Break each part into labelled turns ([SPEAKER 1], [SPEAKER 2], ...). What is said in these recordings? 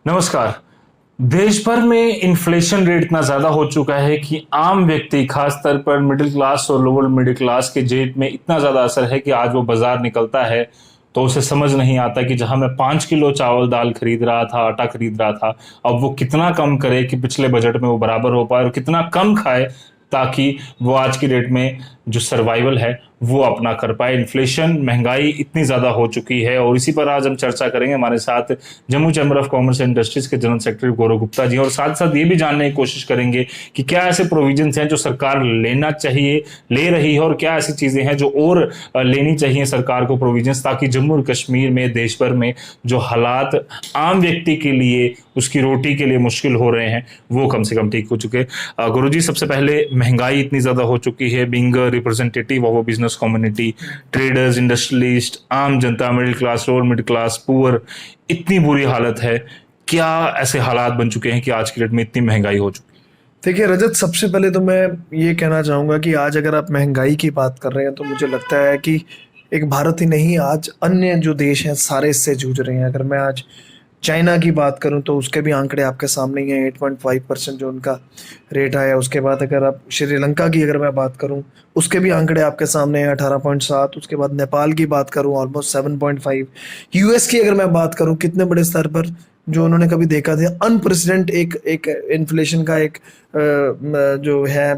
[SPEAKER 1] नमस्कार। देश भर में इन्फ्लेशन रेट इतना ज़्यादा हो चुका है कि आम व्यक्ति, खास स्तर पर मिडिल क्लास और लोअर मिडिल क्लास के जेब में इतना ज़्यादा असर है कि आज वो बाजार निकलता है तो उसे समझ नहीं आता कि जहां मैं 5 किलो चावल दाल खरीद रहा था, आटा खरीद रहा था, अब वो कितना कम करे कि पिछले बजट में वो बराबर हो पाए और कितना कम खाए ताकि वो आज की डेट में जो सर्वाइवल है वो अपना कर पाए। इन्फ्लेशन, महंगाई इतनी ज़्यादा हो चुकी है और इसी पर आज हम चर्चा करेंगे। हमारे साथ Jammu chamber of commerce and industries के जनरल सेक्रेटरी गौरव गुप्ता जी, और साथ साथ ये भी जानने की कोशिश करेंगे कि क्या ऐसे प्रोविजंस हैं जो सरकार लेना चाहिए, ले रही है, और क्या ऐसी चीज़ें हैं जो और लेनी चाहिए सरकार को प्रोविजंस, ताकि जम्मू और कश्मीर में, देश भर में जो हालात आम व्यक्ति के लिए, उसकी रोटी के लिए मुश्किल हो रहे हैं, वो कम से कम ठीक हो चुके। गुरुजी, सबसे पहले महंगाई इतनी ज़्यादा हो चुकी है, being representative of business community, traders, industrialist, आम जनता, middle class, lower middle class, poor, इतनी बुरी हालत है। क्या ऐसे हालात बन चुके हैं कि आज की डेट में इतनी महंगाई हो चुकी
[SPEAKER 2] देखिए रजत, सबसे पहले तो मैं ये कहना चाहूँगा कि आज अगर आप महंगाई की बात कर रहे हैं तो मुझे लगता है कि एक भारत ही नहीं, आज अन्य जो देश हैं सारे इससे जूझ रहे हैं। अगर मैं आज चाइना की बात करूं तो उसके भी आंकड़े आपके सामने ही हैं। 8.5% जो उनका रेट आया। उसके बाद अगर आप श्रीलंका की अगर मैं बात करूं, उसके भी आंकड़े आपके सामने हैं, 18.7। उसके बाद नेपाल की बात करूं, ऑलमोस्ट 7.5। यूएस की अगर मैं बात करूं, कितने बड़े स्तर पर जो उन्होंने कभी देखा था, अनप्रेसिडेंट एक एक इन्फ्लेशन का एक जो है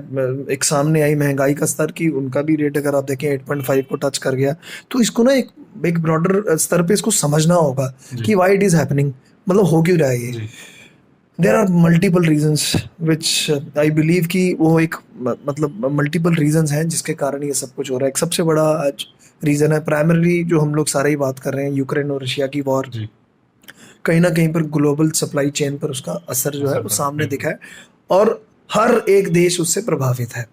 [SPEAKER 2] एक सामने आई महंगाई का स्तर की, उनका भी रेट अगर आप देखें 8.5 को टच कर गया। तो इसको ना एक एक ब्रॉडर स्तर पे इसको समझना होगा कि वाई इट इज हैपनिंग, मतलब हो क्यों रहा है ये। There are multiple reasons which I believe कि वो एक मतलब मल्टीपल रीजंस हैं जिसके कारण ये सब कुछ हो रहा है। एक सबसे बड़ा आज रीजन है प्राइमरली, जो हम लोग सारे ही बात कर रहे हैं, यूक्रेन और रशिया की वॉर। कहीं ना कहीं पर ग्लोबल सप्लाई चेन पर उसका असर जो है वो सामने दिखा है और हर एक देश उससे प्रभावित है।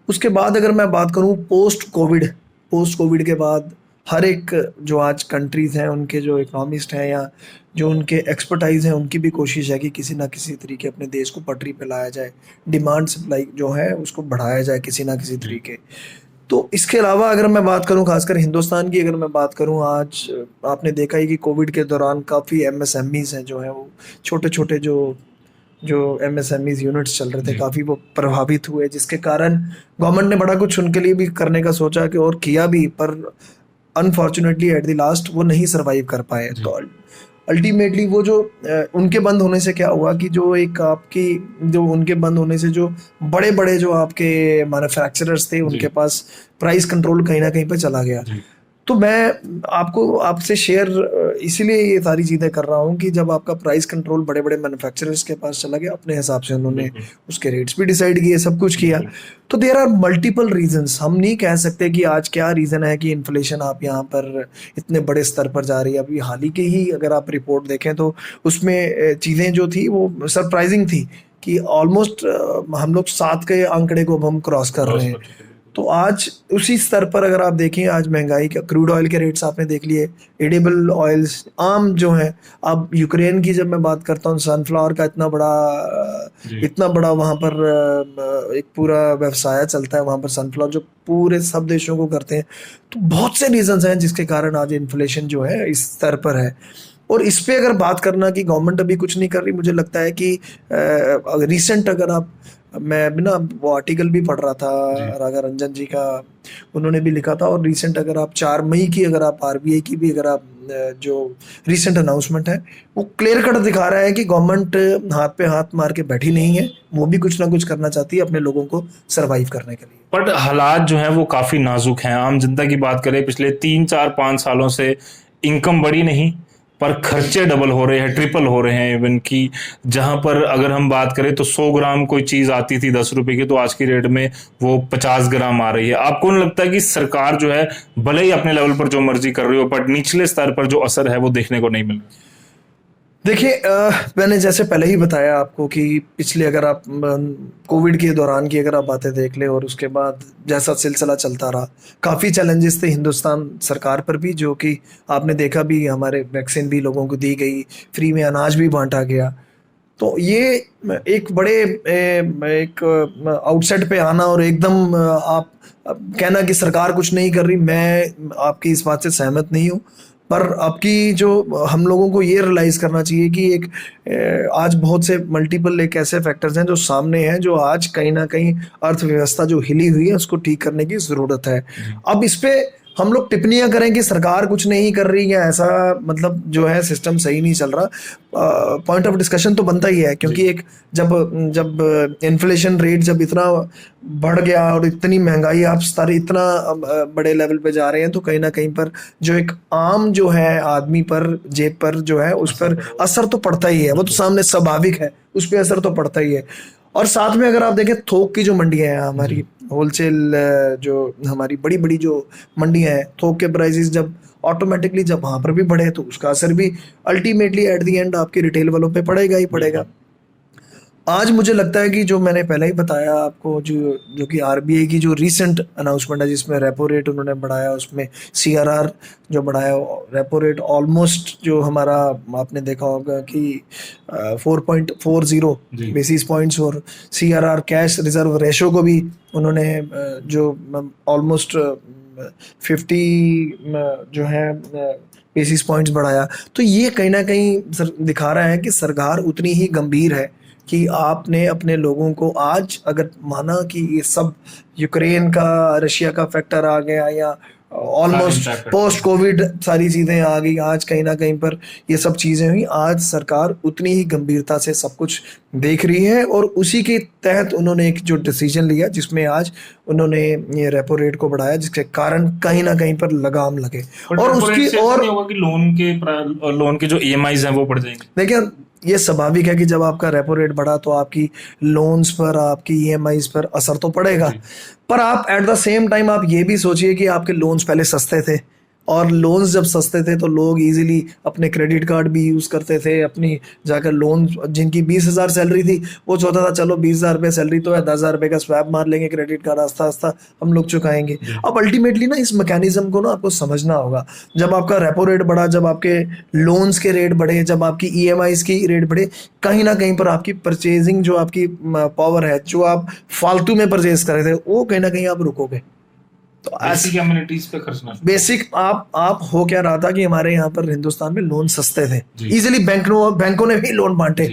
[SPEAKER 2] उसके बाद अगर मैं बात करूं पोस्ट कोविड के बाद हर एक जो आज कंट्रीज हैं, उनके जो इकोनॉमिस्ट हैं या जो उनके एक्सपर्टाइज हैं, उनकी भी कोशिश है कि किसी ना किसी तरीके अपने देश को पटरी पे लाया जाए, डिमांड सप्लाई जो है उसको बढ़ाया जाए किसी ना किसी तरीके। तो इसके अलावा अगर मैं बात करूं, खासकर हिंदुस्तान की अगर मैं बात करूं, आज आपने देखा ही कि कोविड के दौरान काफ़ी एमएसएमईज हैं जो हैं वो छोटे छोटे जो जो एमएसएमईज यूनिट्स चल रहे थे, काफ़ी वो प्रभावित हुए, जिसके कारण गवर्नमेंट ने बड़ा कुछ उनके लिए भी करने का सोचा कि और किया भी, पर अनफॉर्चुनेटली एट द लास्ट वो नहीं सरवाइव कर पाए। तो अल्टीमेटली वो जो उनके बंद होने से क्या हुआ कि जो एक आपकी जो उनके बंद होने से जो बड़े बड़े जो आपके मैन्युफैक्चरर्स थे, उनके पास प्राइस कंट्रोल कहीं ना कहीं पे चला गया। तो मैं आपको आपसे शेयर इसीलिए ये सारी चीज़ें कर रहा हूँ कि जब आपका प्राइस कंट्रोल बड़े बड़े मैन्युफैक्चरर्स के पास चला गया, अपने हिसाब से उन्होंने उसके रेट्स भी डिसाइड किए, सब कुछ किया। तो देयर आर मल्टीपल रीजंस। हम नहीं कह सकते कि आज क्या रीज़न है कि इन्फ्लेशन आप यहाँ पर इतने बड़े स्तर पर जा रही है। अभी हाल ही की ही अगर आप रिपोर्ट देखें तो उसमें चीज़ें जो थी वो सरप्राइजिंग थी कि ऑलमोस्ट हम लोग 7 के आंकड़े को अब हम क्रॉस कर रहे हैं। तो आज उसी स्तर पर अगर आप देखें, आज महंगाई का क्रूड ऑयल के रेट्स आपने देख लिए, एडिबल ऑयल्स आम जो हैं। अब यूक्रेन की जब मैं बात करता हूँ, सनफ्लावर का इतना बड़ा वहाँ पर एक पूरा व्यवसाय चलता है वहाँ पर, सनफ्लावर जो पूरे सब देशों को करते हैं। तो बहुत से रीजंस हैं जिसके कारण आज इन्फ्लेशन जो है इस स्तर पर है। और इस पे अगर बात करना कि गवर्नमेंट अभी कुछ नहीं कर रही, मुझे लगता है कि रिसेंट अगर आप, मैं भी ना वो आर्टिकल भी पढ़ रहा था राधा रंजन जी का, उन्होंने भी लिखा था। और रिसेंट अगर आप 4 मई की अगर आप आरबीआई की भी अगर आप जो रिसेंट अनाउंसमेंट है, वो क्लियर कट दिखा रहा है कि गवर्नमेंट हाथ पे हाथ मार के बैठी नहीं है, वो भी कुछ ना कुछ करना चाहती है अपने लोगों को सरवाइव करने के लिए।
[SPEAKER 1] बट हालात जो हैं वो काफ़ी नाजुक हैं। आम जनता की बात करें, पिछले 3 4 5 सालों से इनकम बढ़ी नहीं, पर खर्चे डबल हो रहे हैं, ट्रिपल हो रहे हैं इवन की। जहां पर अगर हम बात करें तो 100 ग्राम कोई चीज़ आती थी 10 रुपए की, तो आज की रेट में वो 50 ग्राम आ रही है। आपको नहीं लगता कि सरकार जो है भले ही अपने लेवल पर जो मर्जी कर रही हो, बट निचले स्तर पर जो असर है वो देखने को नहीं मिल रहा?
[SPEAKER 2] देखिए मैंने जैसे पहले ही बताया आपको कि पिछले अगर आप कोविड के दौरान की अगर आप बातें देख लें और उसके बाद जैसा सिलसिला चलता रहा, काफ़ी चैलेंजेस थे हिंदुस्तान सरकार पर भी, जो कि आपने देखा भी, हमारे वैक्सीन भी लोगों को दी गई, फ्री में अनाज भी बांटा गया। तो ये एक बड़े एक आउटसेट पे आना और एकदम आप कहना कि सरकार कुछ नहीं कर रही, मैं आपकी इस बात से सहमत नहीं हूँ। पर आपकी जो हम लोगों को ये रियलाइज करना चाहिए कि एक आज बहुत से मल्टीपल एक ऐसे फैक्टर्स हैं जो सामने हैं, जो आज कहीं ना कहीं अर्थव्यवस्था जो हिली हुई है उसको ठीक करने की ज़रूरत है। अब इस पे हम लोग टिप्पणियां करें कि सरकार कुछ नहीं कर रही या ऐसा, मतलब जो है सिस्टम सही नहीं चल रहा, पॉइंट ऑफ डिस्कशन तो बनता ही है, क्योंकि एक जब जब इन्फ्लेशन रेट जब इतना बढ़ गया और इतनी महंगाई आप स्तर इतना बड़े लेवल पे जा रहे हैं, तो कहीं ना कहीं पर जो एक आम जो है आदमी पर, जेब पर जो है उस पर असर तो पड़ता ही है, वो तो सामने स्वाभाविक है, उस पर असर तो पड़ता ही है। और साथ में अगर आप देखें थोक की जो मंडियां हैं हमारी, होलसेल जो हमारी बड़ी बड़ी जो मंडियां हैं, थोक के प्राइसेस जब ऑटोमेटिकली जब वहां पर भी बढ़े तो उसका असर भी अल्टीमेटली एट द एंड आपके रिटेल वालों पे पड़ेगा ही पड़ेगा। आज मुझे लगता है कि जो मैंने पहले ही बताया आपको, जो जो कि आरबीआई की जो रीसेंट अनाउंसमेंट है जिसमें रेपो रेट उन्होंने बढ़ाया, उसमें सीआरआर जो बढ़ाया, रेपो रेट ऑलमोस्ट जो हमारा आपने देखा होगा कि 4.40 बेसिस पॉइंट्स, और सीआरआर कैश रिजर्व रेशो को भी उन्होंने जो ऑलमोस्ट 50 जो है बेसिस पॉइंट्स बढ़ाया। तो ये कहीं ना कहीं दिखा रहा है कि सरकार उतनी ही गंभीर है कि आपने अपने लोगों को, आज अगर माना कि ये सब यूक्रेन का, रशिया का फैक्टर आ गया या ऑलमोस्ट पोस्ट कोविड सारी चीज़ें आ गई, आज कहीं ना कहीं पर ये सब चीज़ें हुई, आज सरकार उतनी ही गंभीरता से सब कुछ देख रही है और उसी के तहत उन्होंने एक जो डिसीजन लिया जिसमें आज उन्होंने ये रेपो रेट को बढ़ाया, जिसके कारण कहीं ना कहीं पर लगाम लगे। और उसकी और
[SPEAKER 1] होगा कि लोन के जो ईएमआईज हैं वो बढ़ जाएंगे।
[SPEAKER 2] देखिए ये स्वाभाविक है कि जब आपका रेपो रेट बढ़ा तो आपकी लोन्स पर, आपकी ईएमआईज पर असर तो पड़ेगा, पर आप एट द सेम टाइम आप ये भी सोचिए कि आपके लोन्स पहले सस्ते थे, और लोन्स जब सस्ते थे तो लोग इजीली अपने क्रेडिट कार्ड भी यूज़ करते थे, अपनी जाकर लोन, जिनकी 20,000 सैलरी थी वो सोचता था चलो 20,000 रुपये सैलरी तो है, 10,000 रुपये का स्वैप मार लेंगे क्रेडिट कार्ड, आस्ता आस्ता हम लोग चुकाएंगे। अब अल्टीमेटली ना इस मैकेनिज्म को ना आपको समझना होगा, जब आपका रेपो रेट बढ़ा, जब आपके लोन्स के रेट बढ़े, जब आपकी ईएमआईज की रेट बढ़े, कहीं ना कहीं पर आपकी परचेजिंग जो आपकी पावर है, जो आप फालतू में परचेज कर रहे थे, वो कहीं ना कहीं आप रुकोगे।
[SPEAKER 1] तो बेसिक एमिनिटीज पे खर्चना,
[SPEAKER 2] बेसिक आप हो क्या रहा था कि हमारे यहाँ पर हिंदुस्तान में लोन सस्ते थे, इजीली बैंकों ने भी लोन बांटे,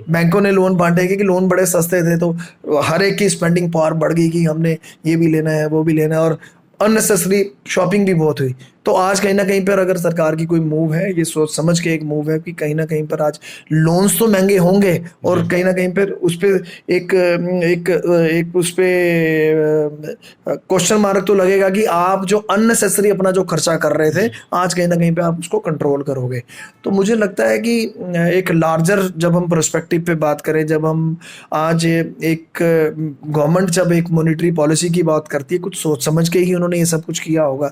[SPEAKER 2] बैंकों ने लोन बांटे क्योंकि लोन बड़े सस्ते थे, तो हर एक की स्पेंडिंग पावर बढ़ गई कि हमने ये भी लेना है वो भी लेना है, और अननेसेसरी शॉपिंग भी बहुत हुई। तो आज कहीं ना कहीं पर अगर सरकार की कोई मूव है, ये सोच समझ के एक मूव है कि कहीं ना कहीं पर आज लोन्स तो महंगे होंगे, और कहीं ना कहीं पर उस पर एक उस पर क्वेश्चन मार्क तो लगेगा कि आप जो अननेसेसरी अपना जो खर्चा कर रहे थे, आज कहीं ना कहीं पे आप उसको कंट्रोल करोगे। तो मुझे लगता है कि एक लार्जर जब हम पर्सपेक्टिव पे बात करें, जब हम आज एक गवर्नमेंट जब एक मॉनेटरी पॉलिसी की बात करती है, कुछ सोच समझ के ही उन्होंने ये सब कुछ किया होगा,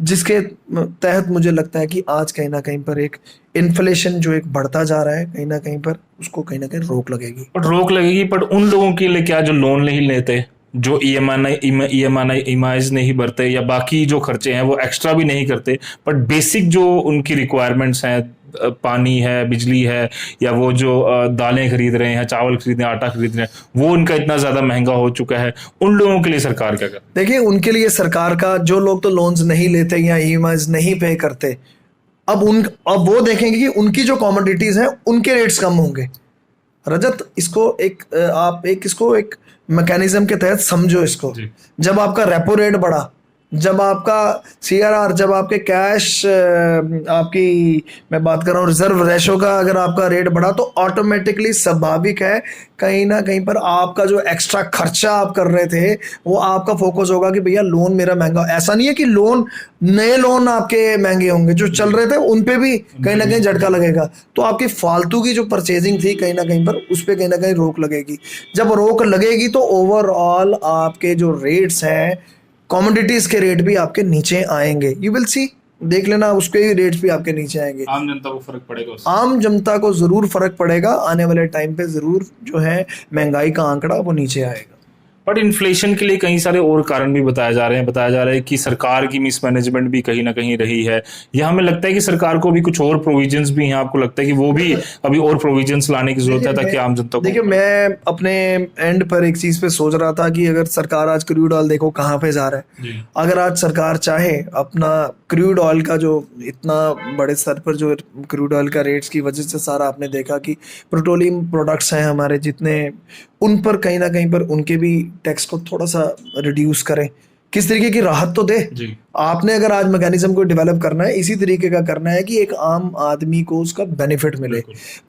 [SPEAKER 2] जिसके तहत मुझे लगता है कि आज कहीं ना कहीं पर एक इन्फ्लेशन जो एक बढ़ता जा रहा है, कहीं ना कहीं पर उसको कहीं ना कहीं रोक लगेगी।
[SPEAKER 1] पर उन लोगों के लिए क्या जो लोन नहीं लेते, जो ईएमआईज नहीं भरते, या बाकी जो खर्चे हैं वो एक्स्ट्रा भी नहीं करते, बट बेसिक जो उनकी रिक्वायरमेंट्स हैं, पानी है, बिजली है, या वो जो दालें खरीद रहे हैं, चावल खरीद रहे हैं, आटा खरीद रहे हैं, वो उनका इतना ज्यादा महंगा हो चुका है, उन लोगों के लिए सरकार क्या करे?
[SPEAKER 2] देखिए उनके लिए सरकार का, जो लोग तो लोन्स नहीं लेते या ईएमआईज नहीं पे करते, अब वो देखेंगे कि उनकी जो कमोडिटीज हैं उनके रेट्स कम होंगे। रजत, इसको एक मैकेनिज्म के तहत समझो इसको। जब आपका रेपो रेट बढ़ा, जब आपका सीआरआर, जब आपके कैश, आपकी मैं बात कर रहा हूँ रिजर्व रेशो का, अगर आपका रेट बढ़ा तो ऑटोमेटिकली स्वाभाविक है कहीं ना कहीं पर आपका जो एक्स्ट्रा खर्चा आप कर रहे थे वो आपका फोकस होगा कि भैया लोन मेरा महंगा। ऐसा नहीं है कि नए लोन आपके महंगे होंगे, जो चल रहे थे उन पे भी कहीं ना कहीं झटका लगेगा, तो आपकी फालतू की जो परचेजिंग थी कहीं ना कहीं पर उस पर कहीं ना कहीं रोक लगेगी। जब रोक लगेगी तो ओवरऑल आपके जो रेट्स हैं, कमोडिटीज के रेट भी आपके नीचे आएंगे। यू विल सी, देख लेना, उसके रेट्स भी आपके नीचे आएंगे।
[SPEAKER 1] आम जनता को फर्क पड़ेगा उससे।
[SPEAKER 2] आम जनता को जरूर फर्क पड़ेगा, आने वाले टाइम पे जरूर जो है महंगाई का आंकड़ा वो नीचे आएगा।
[SPEAKER 1] बट इन्फ्लेशन के लिए कई सारे और कारण भी बताए जा रहे हैं। बताया जा रहा है कि सरकार की मिसमैनेजमेंट भी कहीं ना कहीं रही है, या हमें लगता है कि सरकार को भी कुछ और प्रोविजंस भी हैं, आपको लगता है कि वो भी अभी और प्रोविजंस लाने की जरूरत है ताकि आम जनता को।
[SPEAKER 2] देखिए, मैं अपने एंड पर एक चीज पे सोच रहा था कि अगर सरकार आज क्रूड ऑयल देखो कहाँ पे जा रहा है। अगर आज सरकार चाहे अपना क्रूड ऑयल का जो इतना बड़े स्तर पर जो क्रूड ऑयल का रेट्स की वजह से सारा आपने देखा कि पेट्रोलियम प्रोडक्ट्स हैं हमारे जितने, उन पर कहीं ना कहीं पर उनके भी टैक्स को थोड़ा सा रिड्यूस करें, किस तरीके की राहत तो दे। आपने अगर आज मैकेनिज्म को डेवलप करना है, इसी तरीके का करना है कि एक आम आदमी को उसका बेनिफिट मिले।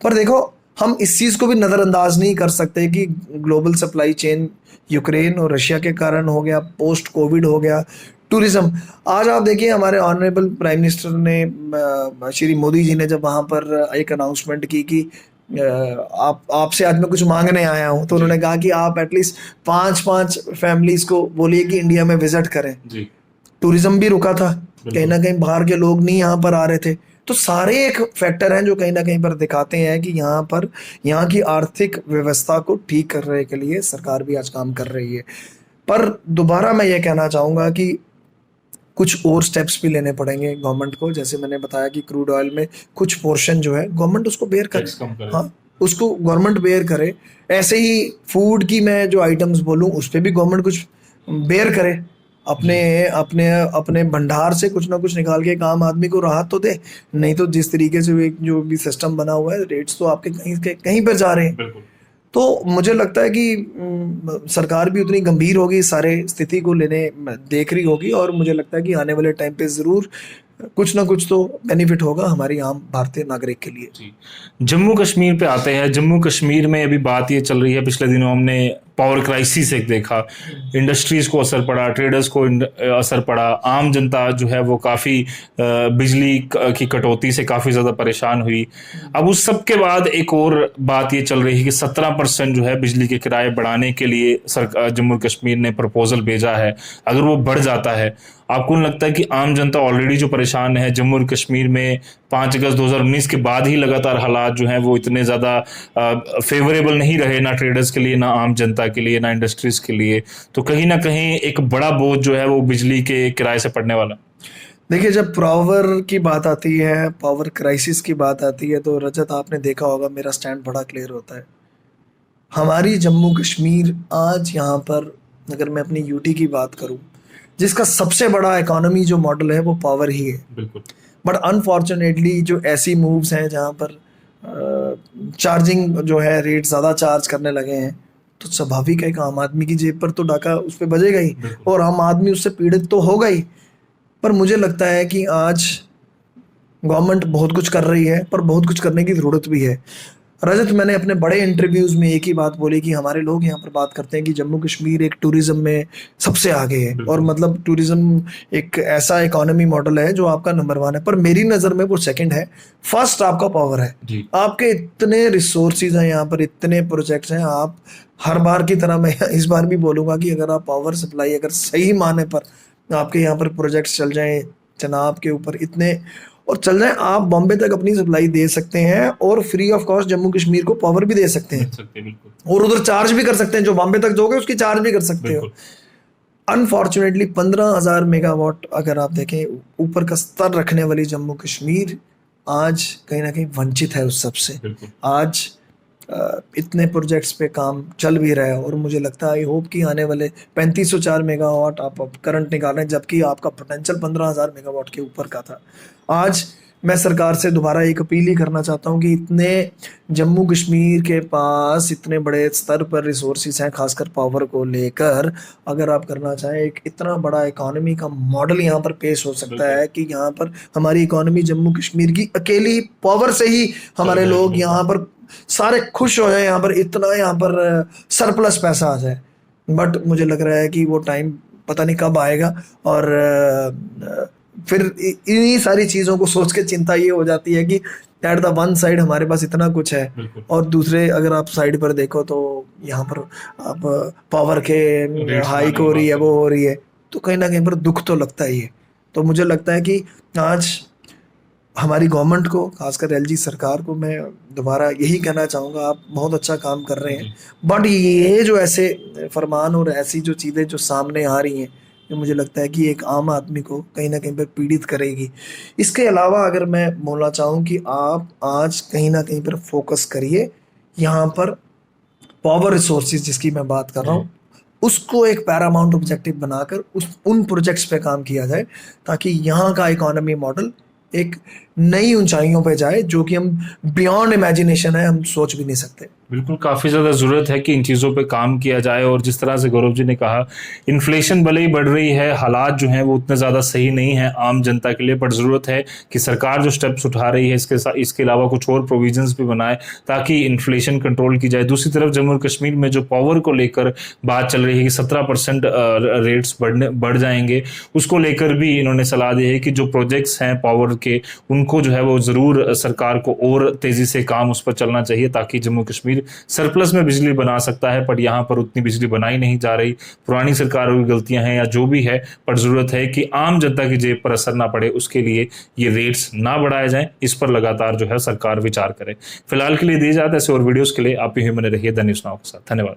[SPEAKER 2] पर देखो, हम इस चीज को भी नजरअंदाज नहीं कर सकते कि ग्लोबल सप्लाई चेन यूक्रेन और रशिया के कारण हो गया, पोस्ट कोविड हो गया, टूरिज्म। आज आप देखिए, हमारे ऑनरेबल प्राइम मिनिस्टर ने, श्री मोदी जी ने जब वहां पर एक अनाउंसमेंट की कि आपसे आज मैं कुछ मांगने आया हूं, तो उन्होंने कहा कि आप एटलीस्ट 5-5 फैमिलीज को बोलिए कि इंडिया में विजिट करें। टूरिज्म भी रुका था, कहीं ना कहीं बाहर के लोग नहीं यहाँ पर आ रहे थे। तो सारे एक फैक्टर हैं जो कहीं ना कहीं पर दिखाते हैं कि यहाँ की आर्थिक व्यवस्था को ठीक करने के लिए सरकार भी आज काम कर रही है। पर दोबारा मैं ये कहना चाहूँगा कि कुछ और स्टेप्स भी लेने पड़ेंगे गवर्नमेंट को। जैसे मैंने बताया कि क्रूड ऑयल में कुछ पोर्शन जो है गवर्नमेंट उसको बेयर करे, हाँ, उसको गवर्नमेंट बेयर करे। ऐसे ही फूड की मैं जो आइटम्स बोलूँ उस पर भी गवर्नमेंट कुछ बेयर करे, अपने अपने अपने भंडार से कुछ ना कुछ निकाल के एक आम आदमी को राहत तो दे। नहीं तो जिस तरीके से जो भी सिस्टम बना हुआ है, रेट्स तो आपके कहीं पर जा रहे हैं। तो मुझे लगता है कि सरकार भी उतनी गंभीर होगी, सारे स्थिति को देख रही होगी, और मुझे लगता है कि आने वाले टाइम पे जरूर कुछ ना कुछ तो बेनिफिट होगा हमारी आम भारतीय नागरिक के लिए।
[SPEAKER 1] जम्मू कश्मीर पे आते हैं। जम्मू कश्मीर में अभी बात ये चल रही है, पिछले दिनों हमने पावर क्राइसिस एक देखा, इंडस्ट्रीज को असर पड़ा, ट्रेडर्स को असर पड़ा, आम जनता जो है वो काफ़ी बिजली की कटौती से काफ़ी ज़्यादा परेशान हुई। अब उस सब के बाद एक और बात ये चल रही है कि 17% जो है बिजली के किराए बढ़ाने के लिए सरकार जम्मू कश्मीर ने प्रपोजल भेजा है। अगर वो बढ़ जाता है, आपको नहीं लगता है कि आम जनता ऑलरेडी जो परेशान है जम्मू कश्मीर में 5 अगस्त 2019 के बाद ही लगातार हालात जो हैं वो इतने ज़्यादा फेवरेबल नहीं रहे, ना ट्रेडर्स के लिए, ना आम जनता के लिए, ना इंडस्ट्रीज के लिए, तो कहीं ना कहीं एक बड़ा बोझ जो है वो बिजली के किराए से पड़ने वाला।
[SPEAKER 2] देखिए, जब पावर की बात आती है, पावर क्राइसिस की बात आती है, तो रजत आपने देखा होगा मेरा स्टैंड बड़ा क्लियर होता है। हमारी जम्मू कश्मीर आज यहाँ पर, अगर मैं अपनी यूटी की बात करूँ, जिसका सबसे बड़ा इकोनॉमी जो मॉडल है वो पावर ही है।
[SPEAKER 1] बिल्कुल।
[SPEAKER 2] बट अनफॉर्चुनेटली जो ऐसी मूव्स हैं जहाँ पर चार्जिंग जो है रेट ज़्यादा चार्ज करने लगे हैं, तो स्वाभाविक है कि आम आदमी की जेब पर तो डाका उस पर बजेगा ही, और आम आदमी उससे पीड़ित तो होगा ही। पर मुझे लगता है कि आज गवर्नमेंट बहुत कुछ कर रही है, पर बहुत कुछ करने की ज़रूरत भी है। रजत, मैंने अपने बड़े इंटरव्यूज़ में एक ही बात बोली कि हमारे लोग यहाँ पर बात करते हैं कि जम्मू कश्मीर एक टूरिज्म में सबसे आगे है, और मतलब टूरिज्म एक ऐसा इकोनॉमी मॉडल है जो आपका नंबर 1 है, पर मेरी नज़र में वो सेकंड है। फर्स्ट आपका पावर है। आपके इतने रिसोर्सेज हैं यहाँ पर, इतने प्रोजेक्ट्स हैं। आप हर बार की तरह मैं इस बार भी बोलूँगा कि अगर आप पावर सप्लाई अगर सही माने पर आपके यहाँ पर प्रोजेक्ट्स चल जाएँ चनाब के ऊपर इतने, और चल जाए, आप बॉम्बे तक अपनी सप्लाई दे सकते हैं और free of cost Jammu Kashmir को पावर भी दे सकते हैं, और उधर चार्ज भी कर सकते हैं। जो बॉम्बे तक दोगे उसकी चार्ज भी कर सकते हो। अनफॉर्चुनेटली 15,000 मेगावाट अगर आप देखें ऊपर का स्तर रखने वाली जम्मू कश्मीर आज कहीं ना कहीं वंचित है उस सबसे। आज इतने प्रोजेक्ट्स पे काम चल भी रहा है, और मुझे लगता है आई होप कि आने वाले 3504 मेगावाट आप करंट निकाल रहे हैं, जबकि आपका पोटेंशियल 15,000 मेगावाट के ऊपर का था। आज मैं सरकार से दोबारा एक अपील ही करना चाहता हूँ कि इतने जम्मू कश्मीर के पास इतने बड़े स्तर पर रिसोर्सेज हैं, खासकर पावर को लेकर, अगर आप करना चाहें एक इतना बड़ा इकोनॉमी का मॉडल यहाँ पर पेश हो सकता है कि यहाँ पर हमारी इकोनॉमी जम्मू कश्मीर की अकेली पावर से ही हमारे लोग यहाँ पर सारे खुश हो जाए, यहाँ पर इतना यहाँ पर सरप्लस पैसा आ जाए। बट मुझे लग रहा है कि वो टाइम पता नहीं कब आएगा, और फिर इन्हीं सारी चीज़ों को सोच के चिंता ये हो जाती है कि एट द वन साइड हमारे पास इतना कुछ है, और दूसरे अगर आप साइड पर देखो तो यहाँ पर आप पावर के हाइक हो रही है, वो हो रही है, तो कहीं ना कहीं पर दुख तो लगता ही है। तो मुझे लगता है कि आज हमारी गवर्नमेंट को, खासकर एलजी सरकार को मैं दोबारा यही कहना चाहूँगा, आप बहुत अच्छा काम कर रहे हैं, बट ये जो ऐसे फरमान और ऐसी जो चीज़ें जो सामने आ रही हैं, जो मुझे लगता है कि एक आम आदमी को कहीं ना कहीं पर पीड़ित करेगी। इसके अलावा अगर मैं बोलना चाहूँ कि आप आज कहीं ना कहीं पर फोकस करिए, यहाँ पर पावर रिसोर्सेज जिसकी मैं बात कर रहा हूँ उसको एक पैरामाउंट ऑब्जेक्टिव बनाकर उन प्रोजेक्ट्स पे काम किया जाए, ताकि यहाँ का इकोनॉमी मॉडल एक नई ऊंचाइयों पे जाए, जो कि हम बियॉन्ड इमेजिनेशन है, हम सोच भी नहीं सकते।
[SPEAKER 1] बिल्कुल, काफ़ी ज़्यादा ज़रूरत है कि इन चीज़ों पे काम किया जाए। और जिस तरह से गौरव जी ने कहा, इन्फ्लेशन भले ही बढ़ रही है, हालात जो हैं वो उतने ज़्यादा सही नहीं हैं आम जनता के लिए, पर ज़रूरत है कि सरकार जो स्टेप्स उठा रही है इसके अलावा कुछ और प्रोविजंस भी बनाए ताकि इन्फ्लेशन कंट्रोल की जाए। दूसरी तरफ जम्मू और कश्मीर में जो पावर को लेकर बात चल रही है कि 17% रेट्स बढ़ जाएंगे, उसको लेकर भी इन्होंने सलाह दी है कि जो प्रोजेक्ट्स हैं पावर के, उनको जो है वो ज़रूर सरकार को और तेज़ी से काम उस पर चलना चाहिए, ताकि जम्मू कश्मीर सरप्लस में बिजली बना सकता है। पर यहाँ पर उतनी बिजली बनाई नहीं जा रही, पुरानी सरकारों की गलतियां हैं या जो भी है, पर जरूरत है कि आम जनता की जेब पर असर ना पड़े, उसके लिए ये रेट्स ना बढ़ाए जाएं, इस पर लगातार जो है सरकार विचार करे। फिलहाल के लिए दी जाता है। ऐसे और वीडियोस के लिए आप ही बने रहिए द न्यूज़ नाउ के साथ। धन्यवाद।